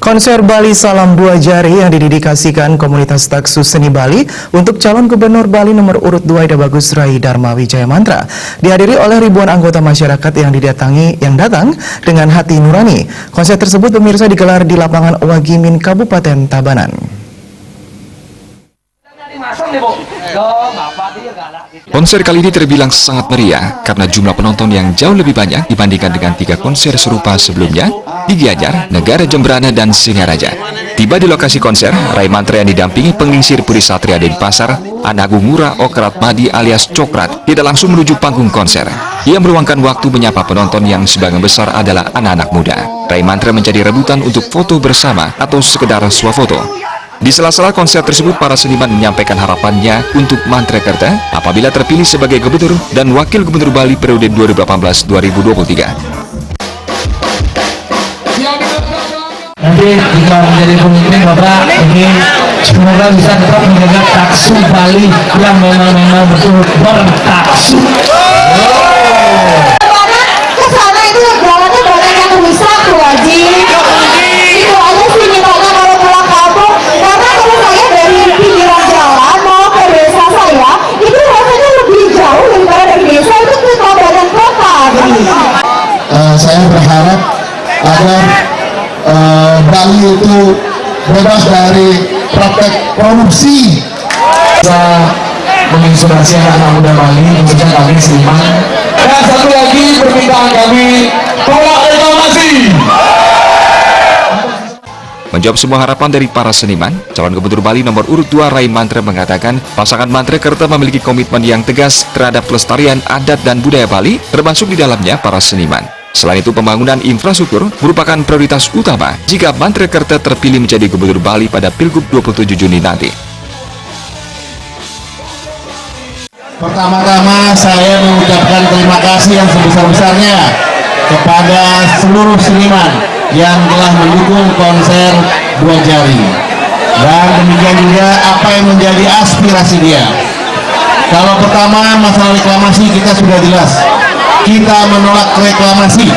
Konser Bali Salam Dua Jari yang didedikasikan komunitas Taksus Seni Bali untuk calon gubernur Bali nomor urut 2 Ida Bagus Rai Dharma Wijaya Mantra dihadiri oleh ribuan anggota masyarakat yang datang dengan hati nurani. Konser tersebut pemirsa digelar di lapangan Wagimin Kabupaten Tabanan. Konser kali ini terbilang sangat meriah karena jumlah penonton yang jauh lebih banyak dibandingkan dengan 3 konser serupa sebelumnya di Gianyar, Negara Jembrana, dan Singaraja. Tiba di lokasi konser, Rai Mantra yang didampingi pengingsir Puri Satria Denpasar, Anagung Ngurah Okrat Madi alias Cokrat, tidak langsung menuju panggung konser. Ia meluangkan waktu menyapa penonton yang sebagian besar adalah anak-anak muda. Rai Mantra menjadi rebutan untuk foto bersama atau sekedar swafoto. Di sela-sela konser tersebut, para seniman menyampaikan harapannya untuk Mantra Kerta apabila terpilih sebagai gubernur dan wakil gubernur Bali periode 2018-2023. Nanti jika menjadi pemimpin Bapak ini semoga bisa tetap menjaga taksu Bali yang memang betul bertaksu. Kesana itu jalannya banyak yang rusak tuh Haji. Itu aja sih mintanya kalau pulang kampung. Karena kalau saya dari pinggiran jalan mau ke desa saya itu rasanya lebih jauh daripada dari desa itu ke kabupaten kota. Saya berharap agar Bali itu bebas dari praktek korupsi. Bisa menginspirasi anak-anak muda Bali, khususnya kami seniman. Dan satu lagi permintaan kami, tolak reklamasi. Menjawab semua harapan dari para seniman, calon gubernur Bali nomor urut 2 Rai Mantra mengatakan pasangan Mantra Kerta memiliki komitmen yang tegas terhadap pelestarian adat dan budaya Bali, termasuk di dalamnya para seniman. Selain itu, pembangunan infrastruktur merupakan prioritas utama jika Mantra Kerta terpilih menjadi gubernur Bali pada Pilgub 27 Juni nanti. Pertama-tama saya mengucapkan terima kasih yang sebesar-besarnya kepada seluruh seniman yang telah mendukung konser Dua Jari. Dan demikian juga apa yang menjadi aspirasi dia. Kalau pertama masalah reklamasi kita sudah jelas. Kita menolak reklamasi.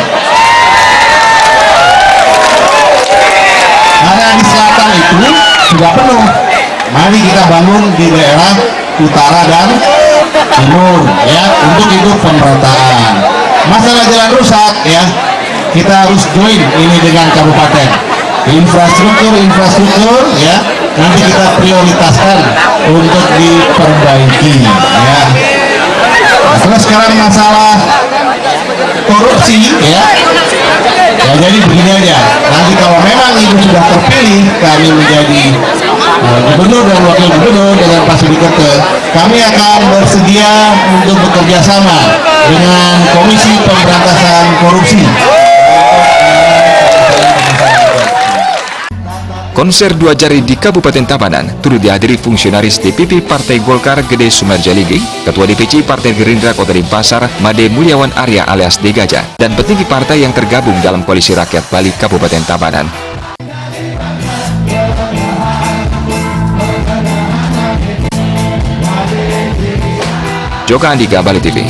Karena di selatan itu sudah penuh. Mari kita bangun di daerah utara dan timur ya, untuk itu pemerataan. Masalah jalan rusak ya, kita harus join ini dengan kabupaten. Infrastruktur ya, nanti kita prioritaskan untuk diperbaiki ya. Nah, terus sekarang masalah korupsi ya, jadi begini aja, nanti kalau memang ibu sudah terpilih kami menjadi gubernur dan wakil gubernur dengan Pak Sudi Kerta, kami akan bersedia untuk bekerja sama dengan Komisi Pemberantasan Korupsi. Konser Dua Jari di Kabupaten Tabanan turut dihadiri fungsionaris DPP Partai Golkar Gede Sumerjaligi, Ketua DPC Partai Gerindra Kota Denpasar Made Mulyawan Arya alias Degaja, dan petinggi partai yang tergabung dalam Koalisi Rakyat Bali Kabupaten Tabanan. Joka Andika, Bali TV.